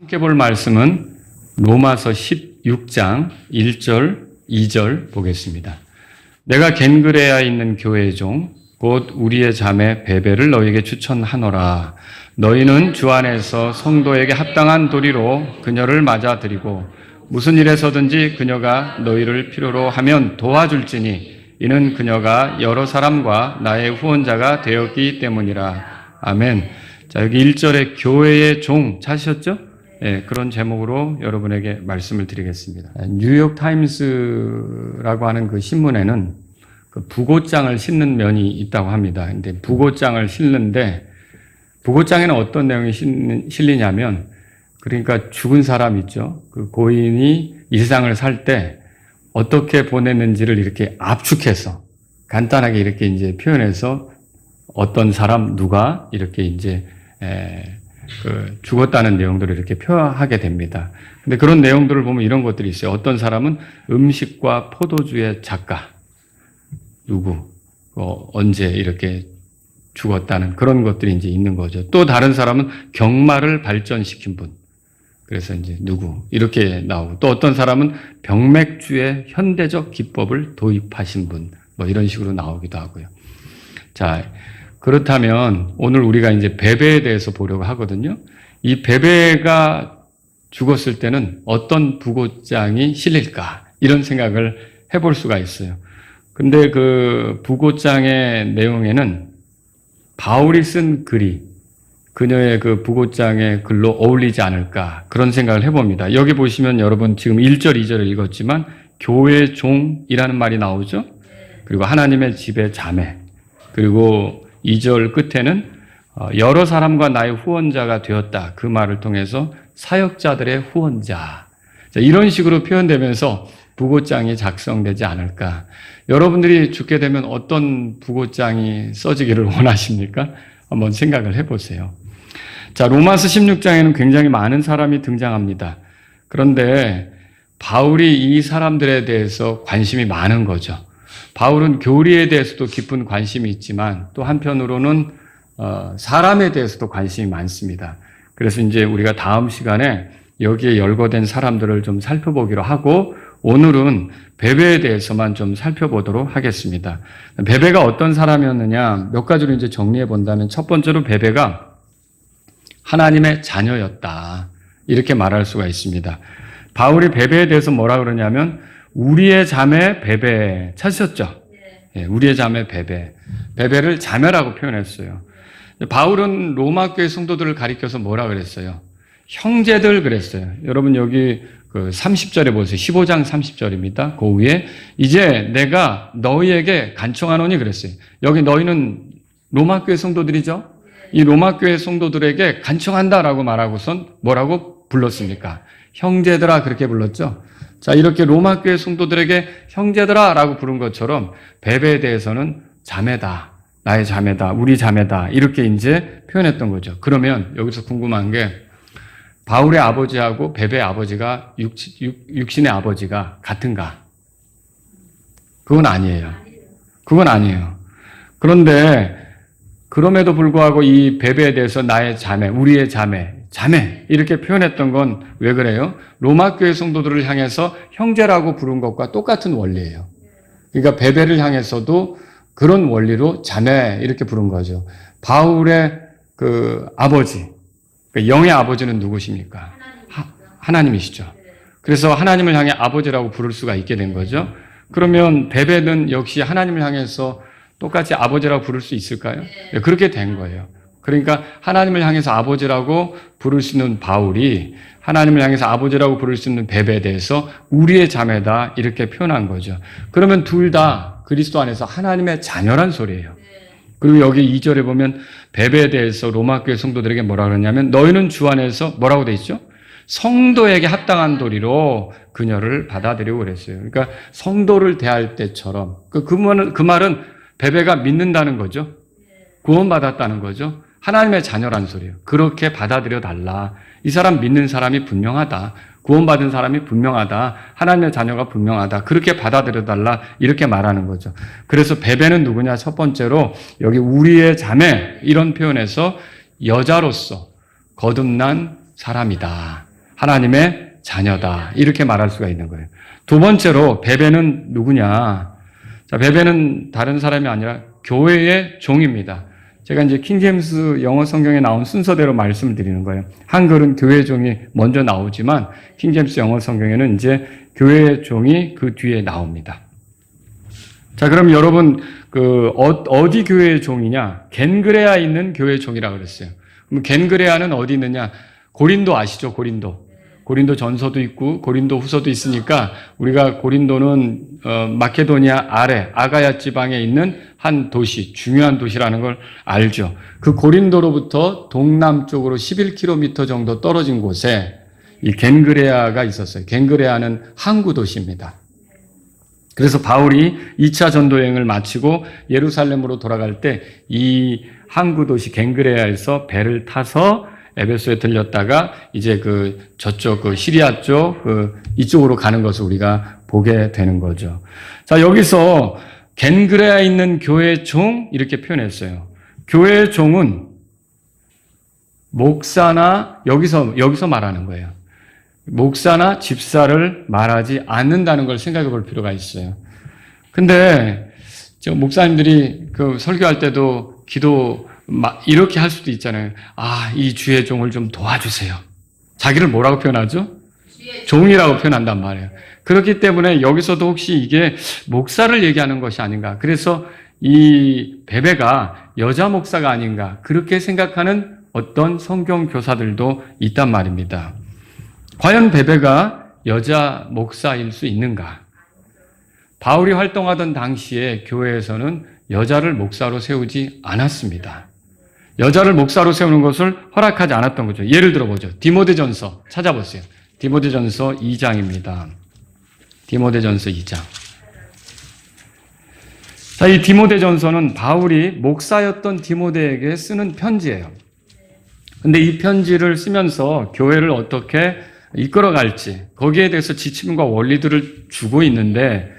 함께 볼 말씀은 로마서 16장 1절, 2절 보겠습니다. 내가 겐그레아에 있는 교회의 종, 곧 우리의 자매 베베를 너희에게 추천하노라. 너희는 주 안에서 성도에게 합당한 도리로 그녀를 맞아들이고 무슨 일에서든지 그녀가 너희를 필요로 하면 도와줄지니 이는 그녀가 여러 사람과 나의 후원자가 되었기 때문이라. 아멘. 자, 여기 1절에 교회의 종 찾으셨죠? 네, 그런 제목으로 여러분에게 말씀을 드리겠습니다. 뉴욕 타임스라고 하는 그 신문에는 그 부고장을 싣는 면이 있다고 합니다. 근데 부고장을 싣는데 부고장에는 어떤 내용이 실리냐면 그러니까 죽은 사람 있죠. 그 고인이 이 세상을 살 때 어떻게 보냈는지를 이렇게 압축해서 간단하게 이렇게 이제 표현해서 어떤 사람 누가 이렇게 이제 죽었다는 내용들을 이렇게 표하게 됩니다. 근데 그런 내용들을 보면 이런 것들이 있어요. 어떤 사람은 음식과 포도주의 작가, 누구, 언제 이렇게 죽었다는 그런 것들이 이제 있는 거죠. 또 다른 사람은 경마를 발전시킨 분. 그래서 이제 누구, 이렇게 나오고 또 어떤 사람은 병맥주의 현대적 기법을 도입하신 분. 뭐 이런 식으로 나오기도 하고요. 자, 그렇다면 오늘 우리가 이제 베베에 대해서 보려고 하거든요. 이 베베가 죽었을 때는 어떤 부고장이 실릴까? 이런 생각을 해볼 수가 있어요. 근데 그 부고장의 내용에는 바울이 쓴 글이 그녀의 그 부고장의 글로 어울리지 않을까? 그런 생각을 해봅니다. 여기 보시면 여러분 지금 1절, 2절을 읽었지만 교회 종이라는 말이 나오죠? 그리고 하나님의 집의 자매, 그리고 2절 끝에는 여러 사람과 나의 후원자가 되었다. 그 말을 통해서 사역자들의 후원자. 이런 식으로 표현되면서 부고장이 작성되지 않을까. 여러분들이 죽게 되면 어떤 부고장이 써지기를 원하십니까? 한번 생각을 해보세요. 자, 로마서 16장에는 굉장히 많은 사람이 등장합니다. 그런데 바울이 이 사람들에 대해서 관심이 많은 거죠. 바울은 교리에 대해서도 깊은 관심이 있지만 또 한편으로는 사람에 대해서도 관심이 많습니다. 그래서 이제 우리가 다음 시간에 여기에 열거된 사람들을 좀 살펴보기로 하고 오늘은 베베에 대해서만 좀 살펴보도록 하겠습니다. 베베가 어떤 사람이었느냐 몇 가지로 이제 정리해 본다면 첫 번째로 베베가 하나님의 자녀였다. 이렇게 말할 수가 있습니다. 바울이 베베에 대해서 뭐라 그러냐면 우리의 자매 베베 찾으셨죠? 예, 우리의 자매 베베. 베베를 자매라고 표현했어요. 바울은 로마 교회 성도들을 가리켜서 뭐라 그랬어요? 형제들 그랬어요. 여러분 여기 그 30절에 보세요. 15장 30절입니다. 그 위에 이제 내가 너희에게 간청하노니 그랬어요. 여기 너희는 로마 교회 성도들이죠? 이 로마 교회 성도들에게 간청한다라고 말하고선 뭐라고 불렀습니까? 형제들아 그렇게 불렀죠? 자, 이렇게 로마 교회 성도들에게 형제들아 라고 부른 것처럼 베베에 대해서는 자매다. 나의 자매다. 우리 자매다. 이렇게 이제 표현했던 거죠. 그러면 여기서 궁금한 게 바울의 아버지하고 베베의 아버지가 육신의 아버지가 같은가? 그건 아니에요. 그건 아니에요. 그런데 그럼에도 불구하고 이 베베에 대해서 나의 자매, 우리의 자매 이렇게 표현했던 건 왜 그래요? 로마 교회 성도들을 향해서 형제라고 부른 것과 똑같은 원리예요. 그러니까 베베를 향해서도 그런 원리로 자매 이렇게 부른 거죠. 바울의 그 아버지, 그 영의 아버지는 누구십니까? 하나님이시죠. 그래서 하나님을 향해 아버지라고 부를 수가 있게 된 거죠. 그러면 베베는 역시 하나님을 향해서 똑같이 아버지라고 부를 수 있을까요? 네, 그렇게 된 거예요. 그러니까 하나님을 향해서 아버지라고 부를 수 있는 바울이 하나님을 향해서 아버지라고 부를 수 있는 베베에 대해서 우리의 자매다 이렇게 표현한 거죠. 그러면 둘 다 그리스도 안에서 하나님의 자녀란 소리예요. 그리고 여기 2절에 보면 베베에 대해서 로마 교회 성도들에게 뭐라 그러냐면 너희는 주 안에서 뭐라고 돼 있죠? 성도에게 합당한 도리로 그녀를 받아들이고 그랬어요. 그러니까 성도를 대할 때처럼 그 말은 베베가 믿는다는 거죠. 구원받았다는 거죠. 하나님의 자녀란 소리예요. 그렇게 받아들여 달라. 이 사람 믿는 사람이 분명하다. 구원받은 사람이 분명하다. 하나님의 자녀가 분명하다. 그렇게 받아들여 달라. 이렇게 말하는 거죠. 그래서 베베는 누구냐? 첫 번째로 여기 우리의 자매 이런 표현에서 여자로서 거듭난 사람이다. 하나님의 자녀다. 이렇게 말할 수가 있는 거예요. 두 번째로 베베는 누구냐? 자, 베베는 다른 사람이 아니라 교회의 종입니다. 제가 이제 킹제임스 영어 성경에 나온 순서대로 말씀을 드리는 거예요. 한글은 교회의 종이 먼저 나오지만 킹제임스 영어 성경에는 이제 교회의 종이 그 뒤에 나옵니다. 자, 그럼 여러분 어디 교회의 종이냐? 겐그레아 있는 교회의 종이라고 그랬어요. 그럼 겐그레아는 어디 있느냐? 고린도 아시죠? 고린도 전서도 있고 고린도 후서도 있으니까 우리가 고린도는 마케도니아 아래 아가야 지방에 있는 한 도시, 중요한 도시라는 걸 알죠. 그 고린도로부터 동남쪽으로 11km 정도 떨어진 곳에 이 겐그레아가 있었어요. 겐그레아는 항구 도시입니다. 그래서 바울이 2차 전도 여행을 마치고 예루살렘으로 돌아갈 때 이 항구 도시 겐그레아에서 배를 타서 에베소에 들렸다가 이제 저쪽 시리아 쪽 이쪽으로 가는 것을 우리가 보게 되는 거죠. 자, 여기서 겐그레아에 있는 교회의 종 이렇게 표현했어요. 교회의 종은 목사나 여기서 말하는 거예요. 목사나 집사를 말하지 않는다는 걸 생각해 볼 필요가 있어요. 근데 목사님들이 설교할 때도 기도 이렇게 할 수도 있잖아요. 이 주의 종을 좀 도와주세요. 자기를 뭐라고 표현하죠? 종이라고 표현한단 말이에요. 그렇기 때문에 여기서도 혹시 이게 목사를 얘기하는 것이 아닌가. 그래서 이 베베가 여자 목사가 아닌가. 그렇게 생각하는 어떤 성경 교사들도 있단 말입니다. 과연 베베가 여자 목사일 수 있는가? 바울이 활동하던 당시에 교회에서는 여자를 목사로 세우지 않았습니다. 여자를 목사로 세우는 것을 허락하지 않았던 거죠. 예를 들어보죠. 디모데전서 찾아보세요. 디모데전서 2장입니다. 디모데전서 2장. 자, 이 디모데전서는 바울이 목사였던 디모데에게 쓰는 편지예요. 근데 이 편지를 쓰면서 교회를 어떻게 이끌어갈지 거기에 대해서 지침과 원리들을 주고 있는데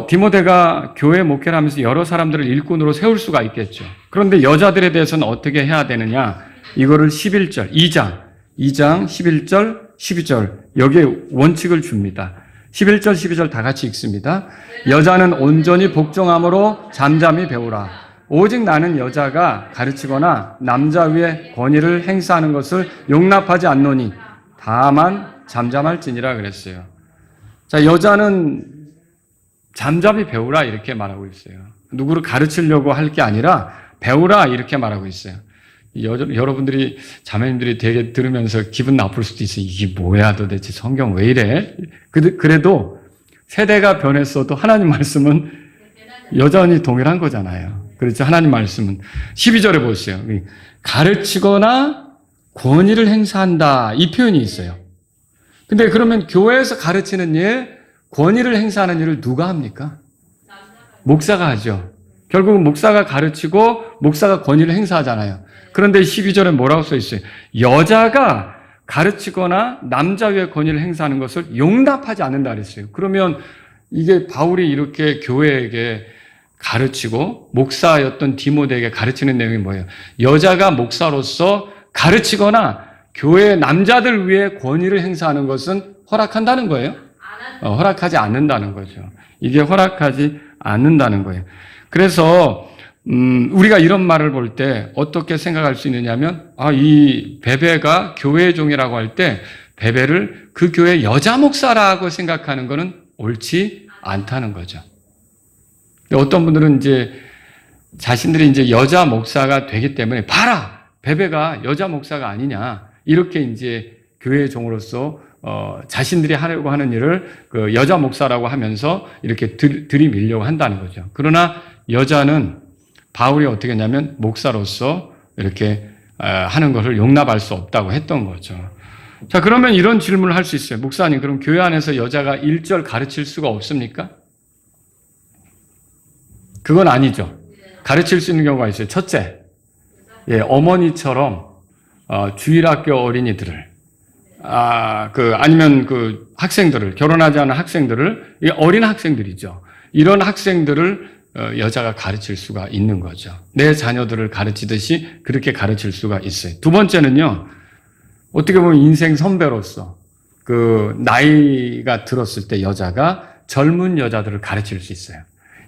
디모데가 교회 목회를 하면서 여러 사람들을 일꾼으로 세울 수가 있겠죠. 그런데 여자들에 대해서는 어떻게 해야 되느냐? 이거를 11절, 2장 11절, 12절 여기에 원칙을 줍니다. 11절, 12절 다 같이 읽습니다. 여자는 온전히 복종함으로 잠잠히 배우라. 오직 나는 여자가 가르치거나 남자 위에 권위를 행사하는 것을 용납하지 않노니 다만 잠잠할지니라 그랬어요. 자, 여자는 잠잠히 배우라 이렇게 말하고 있어요. 누구를 가르치려고 할 게 아니라 배우라 이렇게 말하고 있어요. 여러분들이 자매님들이 되게 들으면서 기분 나쁠 수도 있어요. 이게 뭐야 도대체 성경 왜 이래? 그래도 세대가 변했어도 하나님 말씀은 여전히 동일한 거잖아요. 그렇죠. 하나님 말씀은 12절에 보세요. 가르치거나 권위를 행사한다 이 표현이 있어요. 근데 그러면 교회에서 가르치는 일, 권위를 행사하는 일을 누가 합니까? 목사가 하죠. 결국은 목사가 가르치고 목사가 권위를 행사하잖아요. 그런데 12절에 뭐라고 써 있어요? 여자가 가르치거나 남자 위에 권위를 행사하는 것을 용납하지 않는다 그랬어요. 그러면 이게 바울이 이렇게 교회에게 가르치고 목사였던 디모데에게 가르치는 내용이 뭐예요? 여자가 목사로서 가르치거나 교회 남자들 위에 권위를 행사하는 것은 허락한다는 거예요? 허락하지 않는다는 거죠. 이게 허락하지 않는다는 거예요. 그래서 우리가 이런 말을 볼 때 어떻게 생각할 수 있느냐면 이 베베가 교회의 종이라고 할 때 베베를 그 교회 여자 목사라고 생각하는 것은 옳지 않다는 거죠. 어떤 분들은 자신들이 여자 목사가 되기 때문에 봐라! 베베가 여자 목사가 아니냐. 이렇게 교회의 종으로서 자신들이 하려고 하는 일을 여자 목사라고 하면서 이렇게 들이밀려고 한다는 거죠. 그러나 여자는 바울이 어떻게 했냐면 목사로서 이렇게 하는 것을 용납할 수 없다고 했던 거죠. 자, 그러면 이런 질문을 할 수 있어요. 목사님, 그럼 교회 안에서 여자가 일절 가르칠 수가 없습니까? 그건 아니죠. 가르칠 수 있는 경우가 있어요. 첫째, 어머니처럼 주일학교 어린이들을 아니면 학생들을, 결혼하지 않은 학생들을, 어린 학생들이죠. 이런 학생들을 여자가 가르칠 수가 있는 거죠. 내 자녀들을 가르치듯이 그렇게 가르칠 수가 있어요. 두 번째는요, 어떻게 보면 인생 선배로서 그 나이가 들었을 때 여자가 젊은 여자들을 가르칠 수 있어요.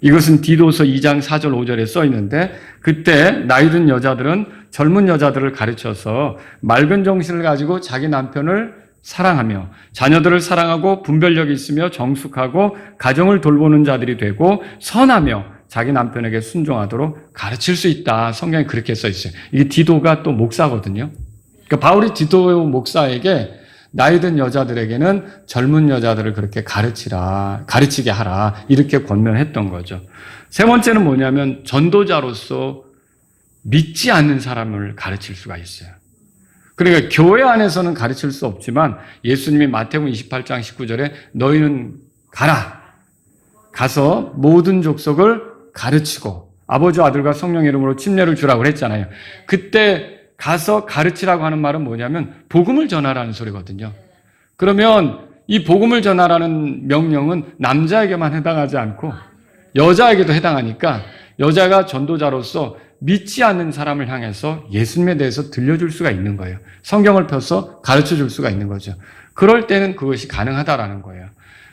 이것은 디도서 2장 4절 5절에 써 있는데 그때 나이 든 여자들은 젊은 여자들을 가르쳐서 맑은 정신을 가지고 자기 남편을 사랑하며 자녀들을 사랑하고 분별력이 있으며 정숙하고 가정을 돌보는 자들이 되고 선하며 자기 남편에게 순종하도록 가르칠 수 있다. 성경에 그렇게 써 있어요. 이게 디도가 또 목사거든요. 그러니까 바울이 디도 목사에게 나이 든 여자들에게는 젊은 여자들을 그렇게 가르치게 하라. 이렇게 권면했던 거죠. 세 번째는 뭐냐면 전도자로서 믿지 않는 사람을 가르칠 수가 있어요. 그러니까 교회 안에서는 가르칠 수 없지만 예수님이 마태복음 28장 19절에 너희는 가서 모든 족속을 가르치고 아버지와 아들과 성령의 이름으로 침례를 주라고 그랬잖아요. 그때 가서 가르치라고 하는 말은 뭐냐면 복음을 전하라는 소리거든요. 그러면 이 복음을 전하라는 명령은 남자에게만 해당하지 않고 여자에게도 해당하니까 여자가 전도자로서 믿지 않는 사람을 향해서 예수님에 대해서 들려줄 수가 있는 거예요. 성경을 펴서 가르쳐줄 수가 있는 거죠. 그럴 때는 그것이 가능하다라는 거예요.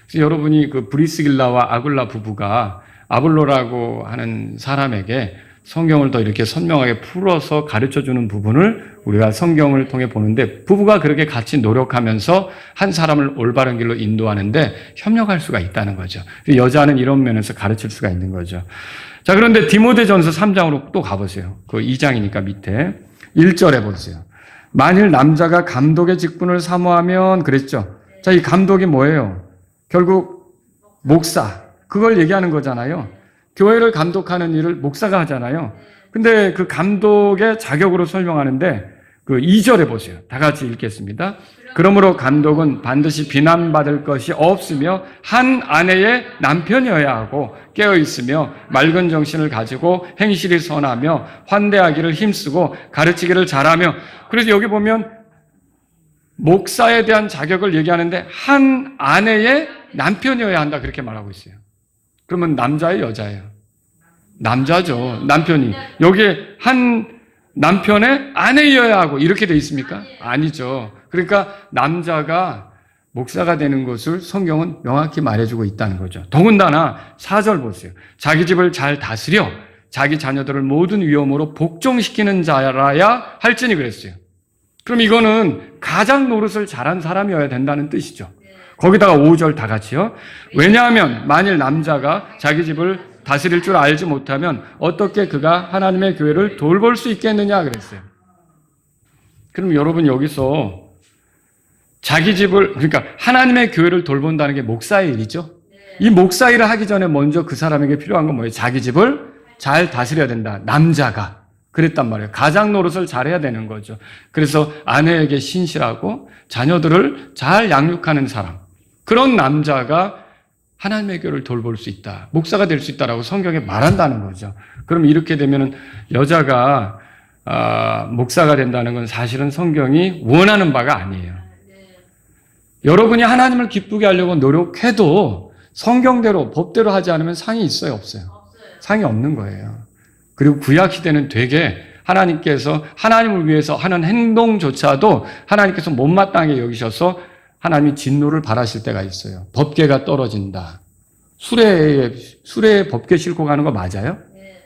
그래서 여러분이 그 브리스길라와 아굴라 부부가 아볼로라고 하는 사람에게 성경을 더 이렇게 선명하게 풀어서 가르쳐주는 부분을 우리가 성경을 통해 보는데 부부가 그렇게 같이 노력하면서 한 사람을 올바른 길로 인도하는데 협력할 수가 있다는 거죠. 여자는 이런 면에서 가르칠 수가 있는 거죠. 자, 그런데 디모데전서 3장으로 또 가보세요. 그 2장이니까 밑에 1절에 보세요. 만일 남자가 감독의 직분을 사모하면 그랬죠. 자, 이 감독이 뭐예요? 결국 목사. 그걸 얘기하는 거잖아요. 교회를 감독하는 일을 목사가 하잖아요. 근데 그 감독의 자격으로 설명하는데 그 2절에 보세요. 다 같이 읽겠습니다. 그러므로 감독은 반드시 비난받을 것이 없으며 한 아내의 남편이어야 하고 깨어있으며 맑은 정신을 가지고 행실이 선하며 환대하기를 힘쓰고 가르치기를 잘하며 그래서 여기 보면 목사에 대한 자격을 얘기하는데 한 아내의 남편이어야 한다 그렇게 말하고 있어요. 그러면 남자예요, 여자예요? 남자죠. 남편이. 여기에 한 남편의 아내여야 하고 이렇게 돼 있습니까? 아니죠. 그러니까 남자가 목사가 되는 것을 성경은 명확히 말해주고 있다는 거죠. 더군다나 4절 보세요. 자기 집을 잘 다스려 자기 자녀들을 모든 위험으로 복종시키는 자라야 할지니 그랬어요. 그럼 이거는 가장 노릇을 잘한 사람이어야 된다는 뜻이죠. 거기다가 5절 다 같이요. 왜냐하면 만일 남자가 자기 집을 다스릴 줄 알지 못하면 어떻게 그가 하나님의 교회를 돌볼 수 있겠느냐 그랬어요. 그럼 여러분 여기서 자기 집을 그러니까 하나님의 교회를 돌본다는 게 목사의 일이죠. 이 목사 일을 하기 전에 먼저 그 사람에게 필요한 건 뭐예요? 자기 집을 잘 다스려야 된다. 남자가. 그랬단 말이에요. 가장 노릇을 잘해야 되는 거죠. 그래서 아내에게 신실하고 자녀들을 잘 양육하는 사람. 그런 남자가 하나님의 교회를 돌볼 수 있다. 목사가 될 수 있다라고 성경에 말한다는 거죠. 그럼 이렇게 되면은 여자가 목사가 된다는 건 사실은 성경이 원하는 바가 아니에요. 여러분이 하나님을 기쁘게 하려고 노력해도 성경대로 법대로 하지 않으면 상이 있어요, 없어요? 상이 없는 거예요. 그리고 구약 시대는 되게 하나님께서 하나님을 위해서 하는 행동조차도 하나님께서 못마땅하게 여기셔서 하나님이 진노를 바라실 때가 있어요. 법궤가 떨어진다. 수레에 법궤 싣고 가는 거 맞아요? 네.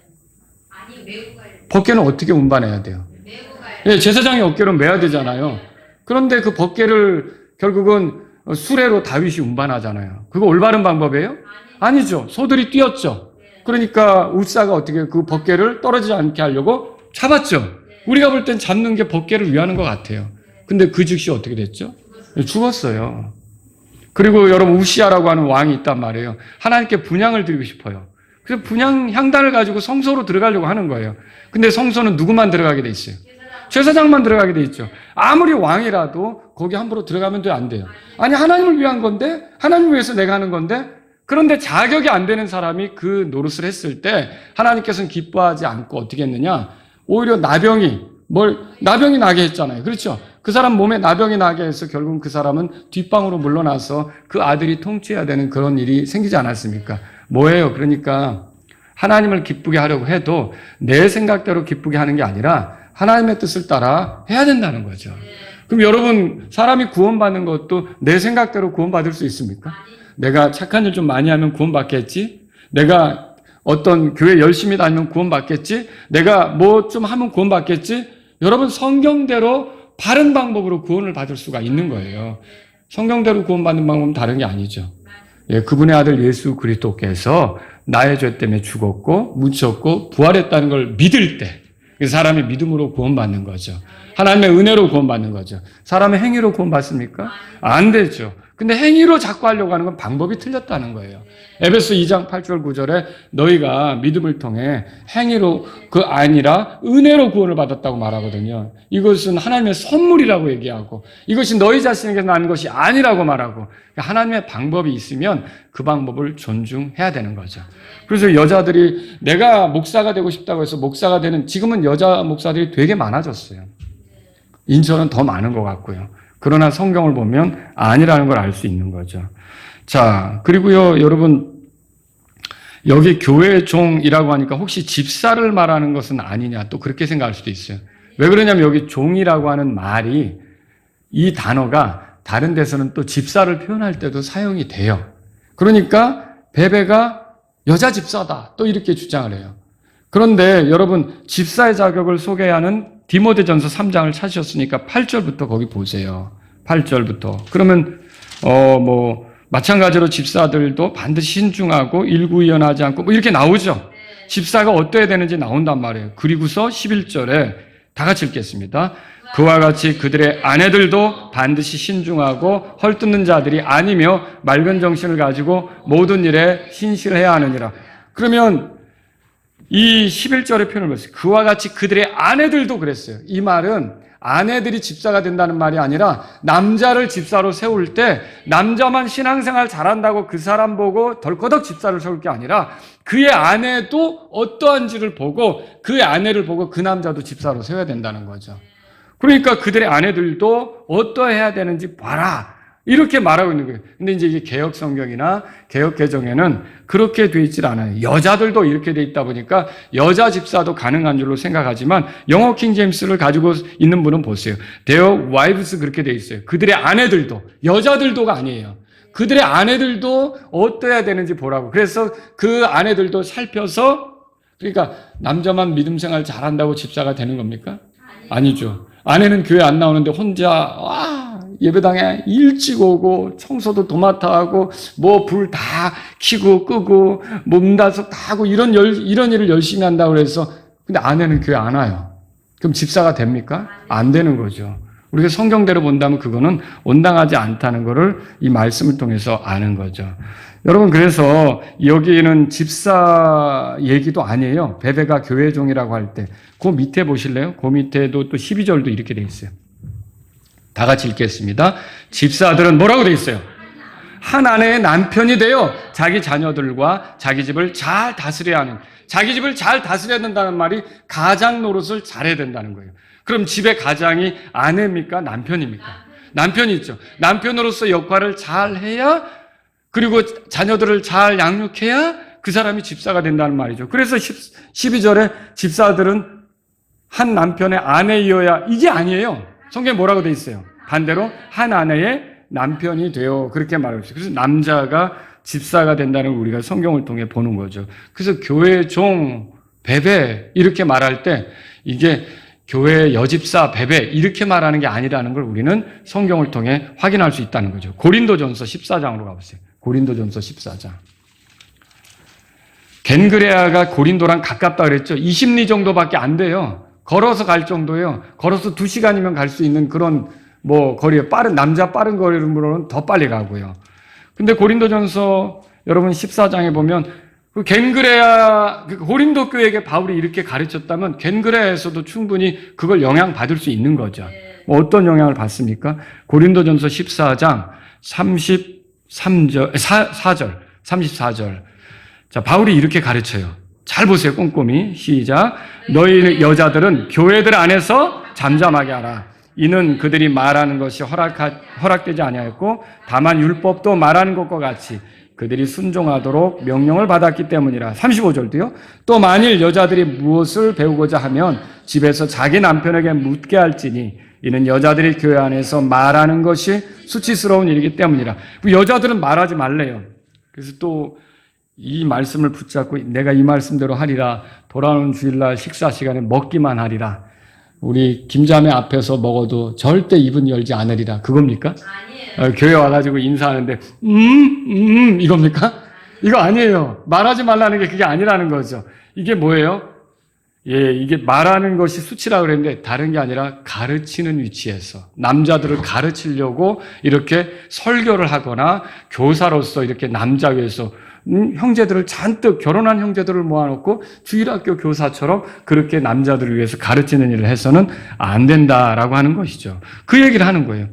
아니, 메고 가요. 법궤는 어떻게 운반해야 돼요? 메고 가요. 예, 제사장이 어깨로 메야 되잖아요. 그런데 그 법궤를 결국은 수레로 다윗이 운반하잖아요. 그거 올바른 방법이에요? 아니죠. 소들이 뛰었죠. 그러니까 웃사가 어떻게 그 법궤를 떨어지지 않게 하려고 잡았죠. 우리가 볼 땐 잡는 게 법궤를 위하는 것 같아요. 근데 그 즉시 어떻게 됐죠? 죽었어요. 그리고 여러분 우시아라고 하는 왕이 있단 말이에요. 하나님께 분향을 드리고 싶어요. 그래서 분향 향단을 가지고 성소로 들어가려고 하는 거예요. 근데 성소는 누구만 들어가게 돼 있어요? 제사장만 들어가게 돼 있죠. 아무리 왕이라도 거기 함부로 들어가면 안 돼요. 아니 하나님을 위한 건데 하나님을 위해서 내가 하는 건데 그런데 자격이 안 되는 사람이 그 노릇을 했을 때 하나님께서는 기뻐하지 않고 어떻게 했느냐? 오히려 나병이 나게 했잖아요. 그렇죠? 그 사람 몸에 나병이 나게 해서 결국은 그 사람은 뒷방으로 물러나서 그 아들이 통치해야 되는 그런 일이 생기지 않았습니까? 뭐예요? 그러니까 하나님을 기쁘게 하려고 해도 내 생각대로 기쁘게 하는 게 아니라 하나님의 뜻을 따라 해야 된다는 거죠. 그럼 여러분, 사람이 구원받는 것도 내 생각대로 구원받을 수 있습니까? 내가 착한 일 좀 많이 하면 구원받겠지? 내가 어떤 교회 열심히 다니면 구원받겠지? 내가 뭐 좀 하면 구원받겠지? 여러분, 성경대로 바른 방법으로 구원을 받을 수가 있는 거예요. 성경대로 구원받는 방법은 다른 게 아니죠. 예, 그분의 아들 예수 그리스도께서 나의 죄 때문에 죽었고 묻혔고 부활했다는 걸 믿을 때 그 사람이 믿음으로 구원받는 거죠. 하나님의 은혜로 구원받는 거죠. 사람의 행위로 구원받습니까? 안 되죠. 근데 행위로 자꾸 하려고 하는 건 방법이 틀렸다는 거예요. 에베소 2장 8절 9절에 너희가 믿음을 통해 행위로 그 아니라 은혜로 구원을 받았다고 말하거든요. 이것은 하나님의 선물이라고 얘기하고 이것이 너희 자신에게 나는 것이 아니라고 말하고 하나님의 방법이 있으면 그 방법을 존중해야 되는 거죠. 그래서 여자들이 내가 목사가 되고 싶다고 해서 목사가 되는 지금은 여자 목사들이 되게 많아졌어요. 인천은 더 많은 것 같고요. 그러나 성경을 보면 아니라는 걸 알 수 있는 거죠. 자, 그리고요, 여러분, 여기 교회 종이라고 하니까 혹시 집사를 말하는 것은 아니냐 또 그렇게 생각할 수도 있어요. 왜 그러냐면 여기 종이라고 하는 말이 이 단어가 다른 데서는 또 집사를 표현할 때도 사용이 돼요. 그러니까 베베가 여자 집사다 또 이렇게 주장을 해요. 그런데 여러분 집사의 자격을 소개하는 디모데전서 3장을 찾으셨으니까 8절부터 거기 보세요. 8절부터. 그러면 마찬가지로 집사들도 반드시 신중하고 일구이연하지 않고 뭐 이렇게 나오죠. 집사가 어떠해야 되는지 나온단 말이에요. 그리고서 11절에 다 같이 읽겠습니다. 그와 같이 그들의 아내들도 반드시 신중하고 헐뜯는 자들이 아니며 맑은 정신을 가지고 모든 일에 신실해야 하느니라. 그러면 이 11절의 표현을 보세요. 그와 같이 그들의 아내들도 그랬어요. 이 말은 아내들이 집사가 된다는 말이 아니라 남자를 집사로 세울 때 남자만 신앙생활 잘한다고 그 사람 보고 덜커덕 집사를 세울 게 아니라 그의 아내도 어떠한지를 보고 그의 아내를 보고 그 남자도 집사로 세워야 된다는 거죠. 그러니까 그들의 아내들도 어떠해야 되는지 봐라. 이렇게 말하고 있는 거예요. 근데 이제 이게 개혁 성경이나 개혁 개정에는 그렇게 돼 있질 않아요. 여자들도 이렇게 돼 있다 보니까 여자 집사도 가능한 줄로 생각하지만 영어 킹 제임스를 가지고 있는 분은 보세요. Their wives 그렇게 돼 있어요. 그들의 아내들도, 여자들도가 아니에요. 그들의 아내들도 어떠해야 되는지 보라고. 그래서 그 아내들도 살펴서 그러니까 남자만 믿음 생활 잘한다고 집사가 되는 겁니까? 아니죠. 아내는 교회 안 나오는데 혼자 예배당에 일찍 오고 청소도 도맡아 하고 뭐 불 다 켜고 끄고 뭐 문단속 다 하고 이런 일을 열심히 한다고 그래서 근데 아내는 교회 안 와요. 그럼 집사가 됩니까? 안 되는 거죠. 우리가 성경대로 본다면 그거는 온당하지 않다는 것을 이 말씀을 통해서 아는 거죠. 여러분 그래서 여기는 집사 얘기도 아니에요. 베베가 교회 종이라고 할 때 그 밑에 보실래요? 그 밑에도 또 12절도 이렇게 돼 있어요. 다 같이 읽겠습니다. 집사들은 뭐라고 돼 있어요? 한 아내의 남편이 되어 자기 자녀들과 자기 집을 잘 다스려야 하는, 자기 집을 잘 다스려야 된다는 말이 가장 노릇을 잘해야 된다는 거예요. 그럼 집의 가장이 아내입니까? 남편입니까? 남편이 있죠. 남편으로서 역할을 잘 해야 그리고 자녀들을 잘 양육해야 그 사람이 집사가 된다는 말이죠. 그래서 12절에 집사들은 한 남편의 아내이어야 이게 아니에요. 성경에 뭐라고 돼 있어요? 반대로 한 아내의 남편이 되어 그렇게 말하고 있어요. 그래서 남자가 집사가 된다는 걸 우리가 성경을 통해 보는 거죠. 그래서 교회 종, 베베 이렇게 말할 때 이게 교회 여집사, 베베 이렇게 말하는 게 아니라는 걸 우리는 성경을 통해 확인할 수 있다는 거죠. 고린도전서 14장으로 가보세요. 고린도전서 14장. 겐그레아가 고린도랑 가깝다 그랬죠. 20리 정도밖에 안 돼요. 걸어서 갈 정도예요. 걸어서 2시간이면 갈 수 있는 그런 거리에 남자 빠른 거리로는 더 빨리 가고요. 근데 고린도전서 여러분 14장에 보면 그 겐그레아 고린도 교회에게 바울이 이렇게 가르쳤다면 겐그레아에서도 충분히 그걸 영향받을 수 있는 거죠. 어떤 영향을 받습니까? 고린도전서 14장 34절. 자, 바울이 이렇게 가르쳐요. 잘 보세요. 꼼꼼히. 시작. 너희 여자들은 교회들 안에서 잠잠하게 하라. 이는 그들이 말하는 것이 허락되지 아니하였고 다만 율법도 말하는 것과 같이 그들이 순종하도록 명령을 받았기 때문이라. 35절도요. 또 만일 여자들이 무엇을 배우고자 하면 집에서 자기 남편에게 묻게 할지니 이는 여자들이 교회 안에서 말하는 것이 수치스러운 일이기 때문이라. 여자들은 말하지 말래요. 그래서 또 이 말씀을 붙잡고 내가 이 말씀대로 하리라. 돌아오는 주일날 식사 시간에 먹기만 하리라. 우리 김자매 앞에서 먹어도 절대 입은 열지 않으리라. 그겁니까? 아니에요. 교회 와가지고 인사하는데 이겁니까? 이거 아니에요. 말하지 말라는 게 그게 아니라는 거죠. 이게 뭐예요? 예, 이게 말하는 것이 수치라고 그랬는데 다른 게 아니라 가르치는 위치에서 남자들을 가르치려고 이렇게 설교를 하거나 교사로서 이렇게 남자 위에서 형제들을 잔뜩 결혼한 형제들을 모아놓고 주일학교 교사처럼 그렇게 남자들을 위해서 가르치는 일을 해서는 안 된다라고 하는 것이죠. 그 얘기를 하는 거예요.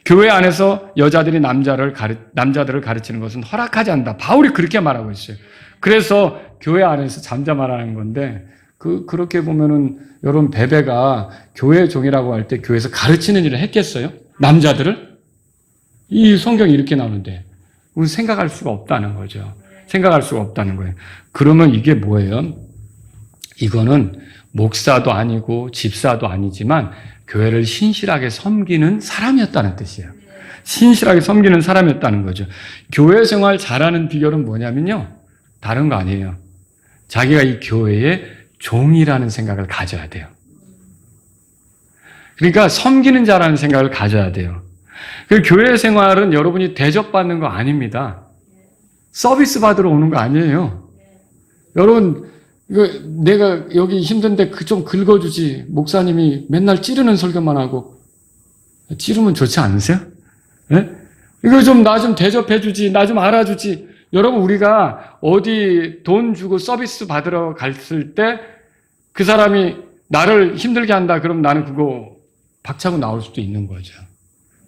교회 안에서 여자들이 남자들을 가르치는 것은 허락하지 않는다. 바울이 그렇게 말하고 있어요. 그래서 교회 안에서 잠잠하라는 건데 그렇게 보면은 여러분 베베가 교회 종이라고 할 때 교회에서 가르치는 일을 했겠어요? 남자들을? 이 성경이 이렇게 나오는데 우리 생각할 수가 없다는 거죠. 생각할 수가 없다는 거예요. 그러면 이게 뭐예요? 이거는 목사도 아니고 집사도 아니지만 교회를 신실하게 섬기는 사람이었다는 뜻이에요. 신실하게 섬기는 사람이었다는 거죠. 교회 생활 잘하는 비결은 뭐냐면요. 다른 거 아니에요. 자기가 이 교회의 종이라는 생각을 가져야 돼요. 그러니까 섬기는 자라는 생각을 가져야 돼요. 그 교회 생활은 여러분이 대접받는 거 아닙니다. 서비스 받으러 오는 거 아니에요. 여러분, 내가 여기 힘든데 좀 긁어주지. 목사님이 맨날 찌르는 설교만 하고. 찌르면 좋지 않으세요? 네? 이거 좀 나 좀 대접해주지. 나 좀 알아주지. 여러분, 우리가 어디 돈 주고 서비스 받으러 갔을 때 그 사람이 나를 힘들게 한다. 그럼 나는 그거 박차고 나올 수도 있는 거죠.